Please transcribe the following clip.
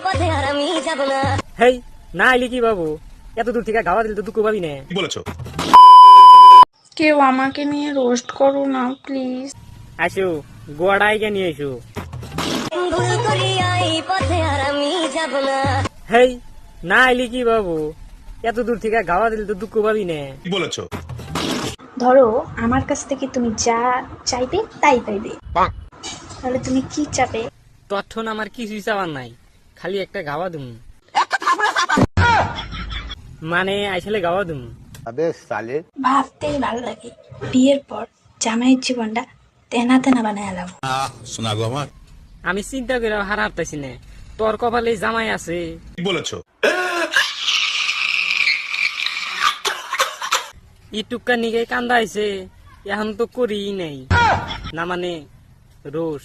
পথে আর আমি যাব না। হেই না আইলি কি বাবু, এত দূর থেকে গাওয়া দিলে তো দুঃখ পাবি না। কি বলেছো? কেউ আমাকে নিয়ে রোস্ট করো না প্লিজ। আসো গোয়াটা আইগে নিয়ে এসো। ভুল করিয়া এই পথে আর আমি যাব না। হেই না আইলি কি বাবু, এত দূর থেকে গাওয়া দিলে তো দুঃখ পাবি না। কি বলেছো? ধরো আমার কাছ থেকে তুমি যা চাইবে তাই পাইবে, তাহলে তুমি কি চাবে? তখন আমার কিছুই চাওয়ার নাই, খালি একটা গাওয়া দুম, মানে আসলে গাওয়া দুম। ভাবতেই ভালো লাগে বিয়ের পর জামাইয়ের জীবনটা তেনা তেনা বানায় এলাম। শোনা গো আমার। আমি চিন্তা করে হার হারতেছি না, তোর কপালে জামাই আছে। কি বলেছো? ইটুকা নিগে কান্দা আইছে, এখন তো করি নাই না, মানে রোষ।